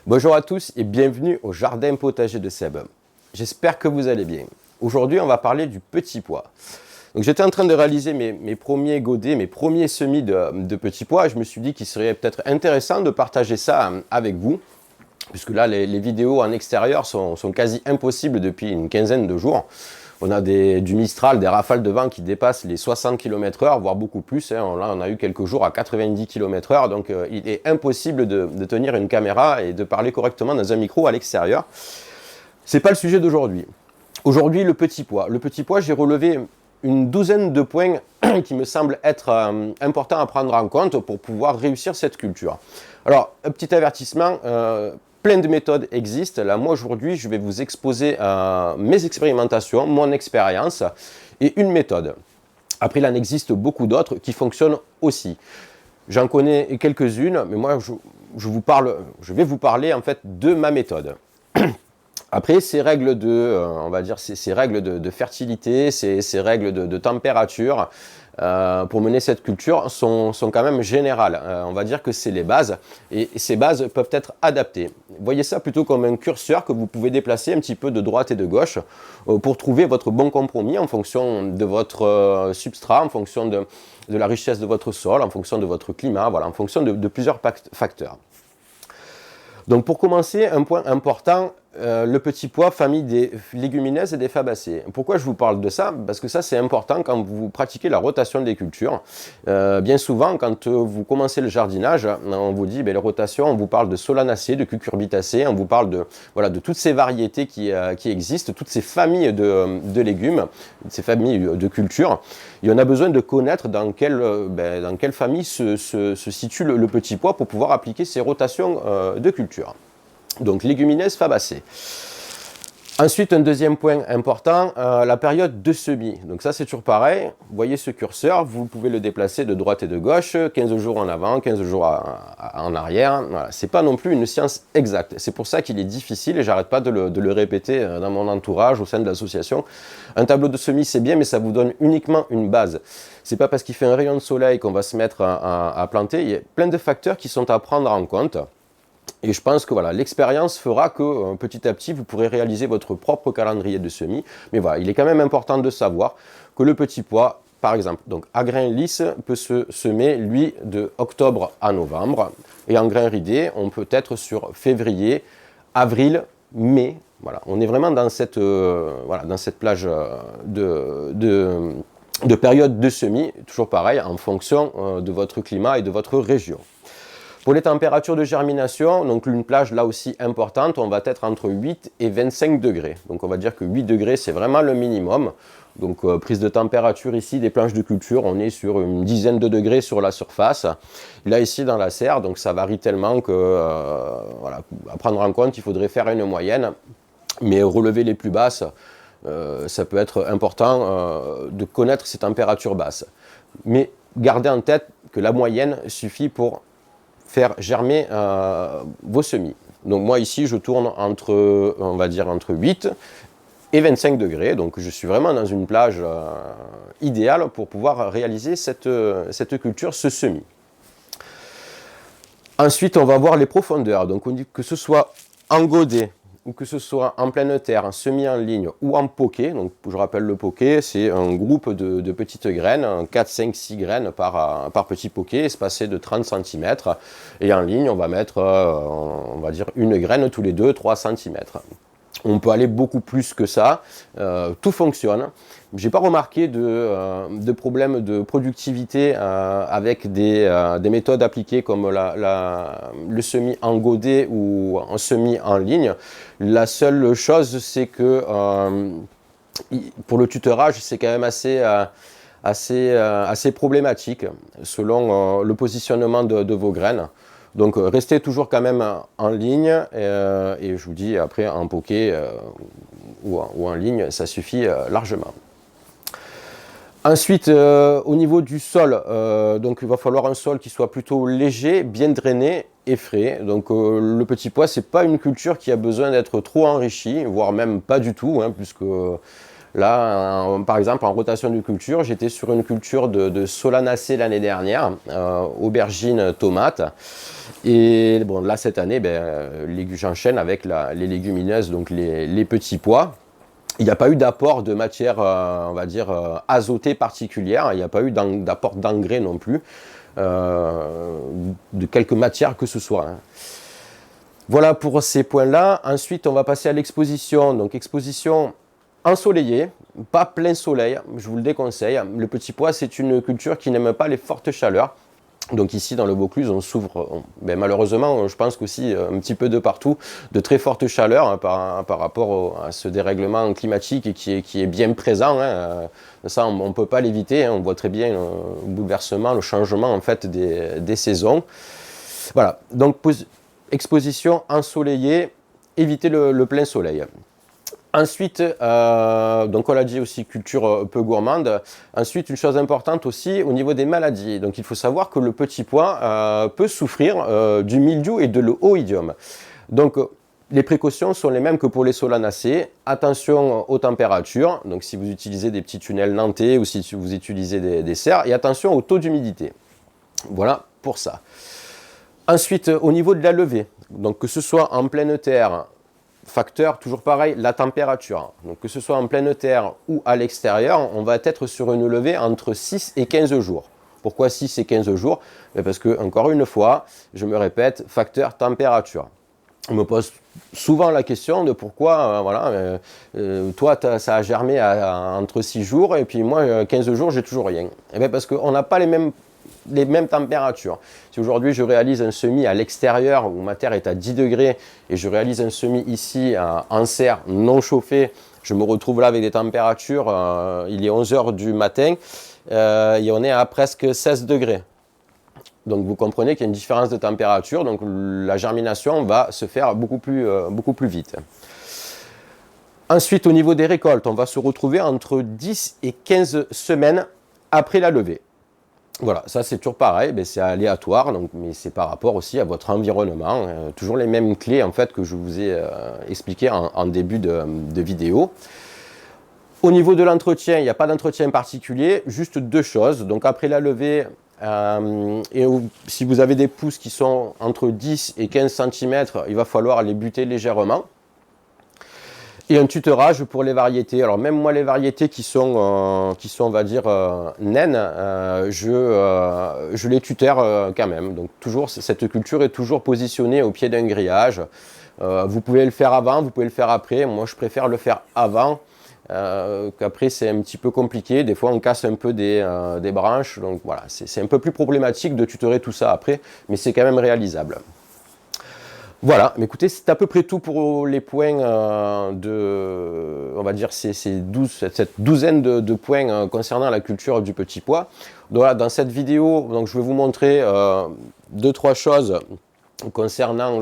Bonjour à tous et bienvenue au jardin potager de Seb. J'espère que vous allez bien. Aujourd'hui, on va parler du petit pois. Donc, j'étais en train de réaliser mes premiers godets, mes premiers semis de petits pois. Et je me suis dit qu'il serait peut-être intéressant de partager ça avec vous, puisque là, les vidéos en extérieur sont quasi impossibles depuis une quinzaine de jours. On a du Mistral, des rafales de vent qui dépassent les 60 km/h, voire beaucoup plus. Là, on a eu quelques jours à 90 km/h, donc il est impossible de tenir une caméra et de parler correctement dans un micro à l'extérieur. C'est pas le sujet d'aujourd'hui. Aujourd'hui, le petit pois. Le petit pois, j'ai relevé une douzaine de points qui me semblent être importants à prendre en compte pour pouvoir réussir cette culture. Alors, un petit avertissement. Plein de méthodes existent. Là, moi, aujourd'hui, je vais vous exposer mes expérimentations, mon expérience et une méthode. Après, il en existe beaucoup d'autres qui fonctionnent aussi. J'en connais quelques-unes, mais moi, je vais vous parler en fait de ma méthode. Après, ces règles on va dire, ces règles de fertilité, ces règles de température, pour mener cette culture sont quand même générales. On va dire que c'est les bases et ces bases peuvent être adaptées. Voyez ça plutôt comme un curseur que vous pouvez déplacer un petit peu de droite et de gauche pour trouver votre bon compromis en fonction de votre substrat, en fonction de la richesse de votre sol, en fonction de votre climat, voilà, en fonction de plusieurs facteurs. Donc pour commencer, un point important, le petit pois, famille des légumineuses et des fabacées. Pourquoi je vous parle de ça? Parce que ça c'est important quand vous pratiquez la rotation des cultures. Bien souvent, quand vous commencez le jardinage, on vous dit la rotation, on vous parle de solanacées, de cucurbitacées, on vous parle de toutes ces variétés qui existent, toutes ces familles de légumes, ces familles de cultures. Et on a besoin de connaître dans quelle famille se situe le petit pois pour pouvoir appliquer ces rotations de culture. Donc légumineuses, fabacées. Ensuite, un deuxième point important, la période de semis. Donc ça, c'est toujours pareil. Vous voyez ce curseur, vous pouvez le déplacer de droite et de gauche, 15 jours en avant, 15 jours en arrière. Voilà. Ce n'est pas non plus une science exacte. C'est pour ça qu'il est difficile, et j'arrête pas de le répéter dans mon entourage, au sein de l'association. Un tableau de semis, c'est bien, mais ça vous donne uniquement une base. C'est pas parce qu'il fait un rayon de soleil qu'on va se mettre à planter. Il y a plein de facteurs qui sont à prendre en compte. Et je pense que voilà, l'expérience fera que petit à petit, vous pourrez réaliser votre propre calendrier de semis. Mais voilà, il est quand même important de savoir que le petit pois, par exemple, donc à grains lisses, peut se semer, lui, de octobre à novembre. Et en grains ridés, on peut être sur février, avril, mai. Voilà, on est vraiment dans cette plage de période de semis, toujours pareil, en fonction de votre climat et de votre région. Pour les températures de germination, donc une plage là aussi importante, on va être entre 8 et 25 degrés. Donc on va dire que 8 degrés, c'est vraiment le minimum. Donc prise de température ici, des planches de culture, on est sur une dizaine de degrés sur la surface. Là ici dans la serre, donc ça varie tellement que, à prendre en compte, il faudrait faire une moyenne. Mais relever les plus basses, ça peut être important de connaître ces températures basses. Mais gardez en tête que la moyenne suffit pour faire germer vos semis. Donc moi ici je tourne entre 8 et 25 degrés, donc je suis vraiment dans une plage idéale pour pouvoir réaliser cette culture, ce semis. Ensuite on va voir les profondeurs, donc on dit que ce soit en godet ou que ce soit en pleine terre, en semis en ligne ou en poquet. Donc je rappelle le poquet, c'est un groupe de petites graines, 4, 5, 6 graines par petit poquet, espacé de 30 cm. Et en ligne, on va mettre, on va dire, une graine tous les 2-3 cm. On peut aller beaucoup plus que ça, tout fonctionne. J'ai pas remarqué de problème de productivité avec des méthodes appliquées comme le semis en godet ou en semis en ligne. La seule chose, c'est que pour le tutorage, c'est quand même assez problématique selon le positionnement de vos graines. Donc restez toujours quand même en ligne et je vous dis après en poquet ou en ligne, ça suffit largement. Ensuite, au niveau du sol, donc il va falloir un sol qui soit plutôt léger, bien drainé et frais. Donc le petit pois, c'est pas une culture qui a besoin d'être trop enrichie, voire même pas du tout, puisque Là, par exemple, en rotation de culture, j'étais sur une culture de solanacées l'année dernière, aubergines, tomates. Et bon, là, cette année, j'enchaîne avec les légumineuses, donc les petits pois. Il n'y a pas eu d'apport de matière, on va dire, azotée particulière. Il n'y a pas eu d'apport d'engrais non plus, de quelque matière que ce soit, hein. Voilà pour ces points-là. Ensuite, on va passer à l'exposition. Donc, exposition ensoleillée, pas plein soleil, je vous le déconseille. Le petit pois, c'est une culture qui n'aime pas les fortes chaleurs. Donc ici, dans le Vaucluse, on souffre, malheureusement, je pense qu'aussi un petit peu de partout, de très fortes chaleurs, hein, par rapport à ce dérèglement climatique qui est bien présent, hein. Ça, on ne peut pas l'éviter, hein. On voit très bien le bouleversement, le changement en fait des saisons. Voilà, donc exposition ensoleillée, éviter le plein soleil. Ensuite, donc on l'a dit aussi, culture peu gourmande. Ensuite, une chose importante aussi au niveau des maladies. Donc il faut savoir que le petit pois peut souffrir du mildiou et de l'oïdium. Donc les précautions sont les mêmes que pour les solanacées. Attention aux températures, donc si vous utilisez des petits tunnels nantais ou si vous utilisez des serres, et attention au taux d'humidité. Voilà pour ça. Ensuite, au niveau de la levée, donc que ce soit en pleine terre, facteur, toujours pareil, la température. Donc que ce soit en pleine terre ou à l'extérieur, on va être sur une levée entre 6 et 15 jours. Pourquoi 6 et 15 jours? Parce que, encore une fois, je me répète, facteur température. On me pose souvent la question de pourquoi, toi, ça a germé entre 6 jours et puis moi, 15 jours, j'ai toujours rien. Et bien parce qu'on n'a pas les mêmes températures. Si aujourd'hui je réalise un semis à l'extérieur où ma terre est à 10 degrés et je réalise un semis ici en serre non chauffée, je me retrouve là avec des températures, il est 11 h du matin et on est à presque 16 degrés. Donc vous comprenez qu'il y a une différence de température, donc la germination va se faire beaucoup plus vite. Ensuite, au niveau des récoltes, on va se retrouver entre 10 et 15 semaines après la levée. Voilà, ça c'est toujours pareil, c'est aléatoire, donc, mais c'est par rapport aussi à votre environnement. Toujours les mêmes clés en fait que je vous ai expliquées en début de vidéo. Au niveau de l'entretien, il n'y a pas d'entretien particulier, juste deux choses. Donc après la levée, si vous avez des pousses qui sont entre 10 et 15 cm, il va falloir les buter légèrement. Et un tutorage pour les variétés. Alors même moi, les variétés qui sont on va dire, naines, je les tuteur quand même. Donc toujours, cette culture est toujours positionnée au pied d'un grillage. Vous pouvez le faire avant, vous pouvez le faire après. Moi, je préfère le faire avant, qu'après c'est un petit peu compliqué. Des fois, on casse un peu des branches. Donc voilà, c'est un peu plus problématique de tutorer tout ça après, mais c'est quand même réalisable. Voilà, mais écoutez, c'est à peu près tout pour les points on va dire, cette douzaine de points concernant la culture du petit pois. Donc, voilà, dans cette vidéo, donc, je vais vous montrer 2-3 choses concernant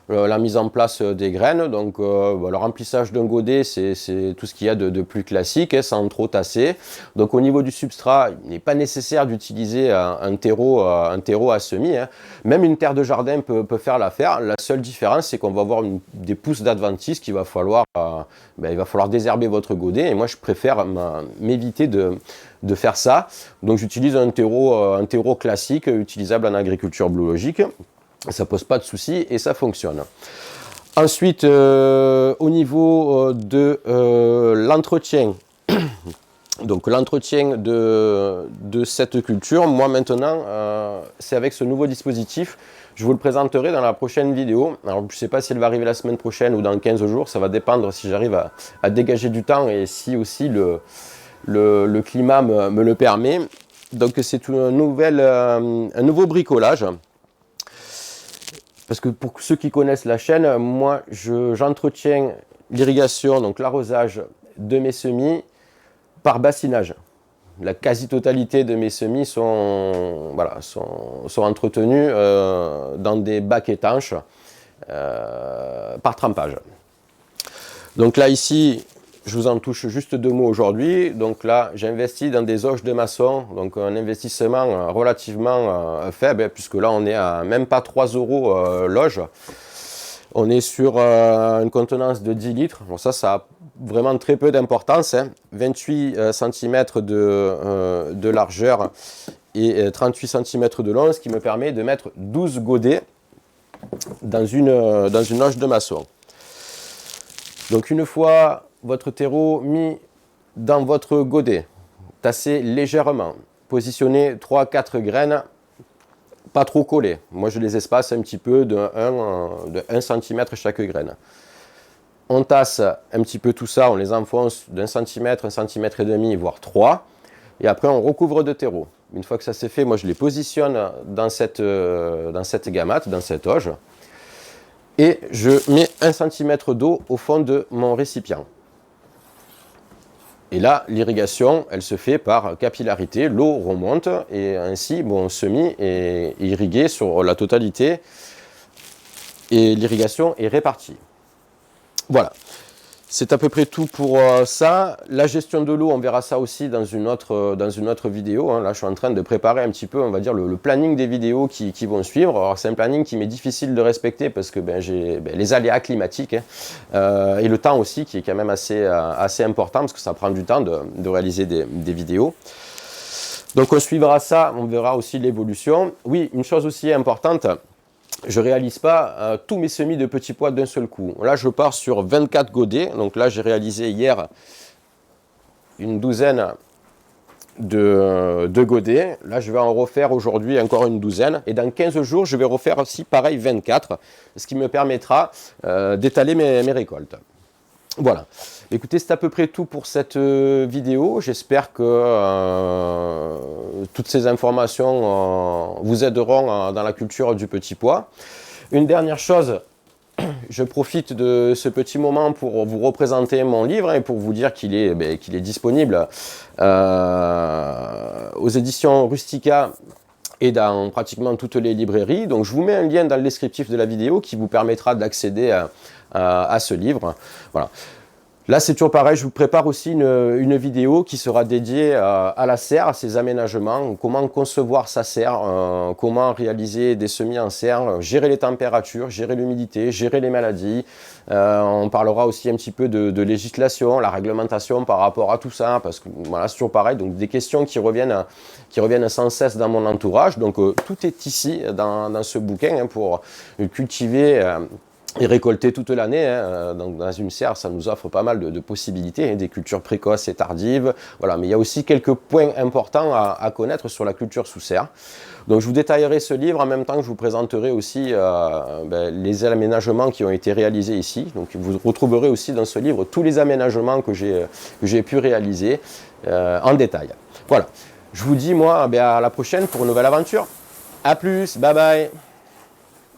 la mise en place des graines. Donc le remplissage d'un godet, c'est tout ce qu'il y a de plus classique, hein, sans trop tasser. Donc au niveau du substrat, il n'est pas nécessaire d'utiliser un terreau à semis, hein. Même une terre de jardin peut faire l'affaire. La seule différence, c'est qu'on va avoir des pousses d'adventice qu'il va falloir, il va falloir désherber votre godet. Et moi, je préfère m'éviter de faire ça. Donc j'utilise un terreau classique, utilisable en agriculture biologique. Ça pose pas de soucis et ça fonctionne. Ensuite, au niveau de l'entretien, donc l'entretien de cette culture, moi maintenant, c'est avec ce nouveau dispositif. Je vous le présenterai dans la prochaine vidéo. Alors je ne sais pas si elle va arriver la semaine prochaine ou dans 15 jours, ça va dépendre si j'arrive à dégager du temps et si aussi le climat me le permet. Donc c'est un nouveau bricolage. Parce que pour ceux qui connaissent la chaîne, moi j'entretiens l'irrigation, donc l'arrosage de mes semis par bassinage. La quasi-totalité de mes semis sont entretenus dans des bacs étanches par trempage. Donc là ici, je vous en touche juste deux mots aujourd'hui. Donc là, j'investis dans des auges de maçon, donc un investissement relativement faible, puisque là, on est à même pas 3 € l'auge. On est sur une contenance de 10 litres. Bon, ça a vraiment très peu d'importance, hein. 28 cm de largeur et 38 cm de long, ce qui me permet de mettre 12 godets dans une loge de maçon. Donc une fois votre terreau mis dans votre godet, tassez légèrement, positionnez 3-4 graines, pas trop collées. Moi je les espace un petit peu de 1 cm chaque graine. On tasse un petit peu tout ça, on les enfonce d'1 cm, 1 cm et demi, voire 3. Et après on recouvre de terreau. Une fois que ça c'est fait, moi je les positionne dans cette gamate, dans cette auge. Et je mets 1 cm d'eau au fond de mon récipient. Et là, l'irrigation, elle se fait par capillarité, l'eau remonte et ainsi mon semis est irrigué sur la totalité et l'irrigation est répartie. Voilà, c'est à peu près tout pour ça. La gestion de l'eau, on verra ça aussi dans une autre vidéo, hein. Là, je suis en train de préparer un petit peu, on va dire, le planning des vidéos qui vont suivre. Alors, c'est un planning qui m'est difficile de respecter parce que j'ai les aléas climatiques, hein, et le temps aussi qui est quand même assez important parce que ça prend du temps de réaliser des vidéos. Donc, on suivra ça, on verra aussi l'évolution. Oui, une chose aussi importante, je ne réalise pas tous mes semis de petits pois d'un seul coup. Là, je pars sur 24 godets. Donc là, j'ai réalisé hier une douzaine de godets. Là, je vais en refaire aujourd'hui encore une douzaine. Et dans 15 jours, je vais refaire aussi pareil 24, ce qui me permettra d'étaler mes récoltes. Voilà. Écoutez, c'est à peu près tout pour cette vidéo. J'espère que toutes ces informations vous aideront dans la culture du petit pois. Une dernière chose, je profite de ce petit moment pour vous représenter mon livre et pour vous dire qu'il est disponible aux éditions Rustica et dans pratiquement toutes les librairies. Donc je vous mets un lien dans le descriptif de la vidéo qui vous permettra d'accéder à ce livre. Voilà. Là, c'est toujours pareil, je vous prépare aussi une vidéo qui sera dédiée à la serre, à ses aménagements, comment concevoir sa serre, comment réaliser des semis en serre, gérer les températures, gérer l'humidité, gérer les maladies. On parlera aussi un petit peu de législation, la réglementation par rapport à tout ça, parce que voilà, c'est toujours pareil, donc des questions qui reviennent sans cesse dans mon entourage. Donc tout est ici dans ce bouquin, hein, pour cultiver et récolter toute l'année, hein. Donc dans une serre, ça nous offre pas mal de possibilités, hein, des cultures précoces et tardives. Voilà, mais il y a aussi quelques points importants à connaître sur la culture sous serre. Donc je vous détaillerai ce livre en même temps que je vous présenterai aussi les aménagements qui ont été réalisés ici. Donc vous retrouverez aussi dans ce livre tous les aménagements que j'ai pu réaliser en détail. Voilà, je vous dis moi à la prochaine pour une nouvelle aventure. A plus, bye bye.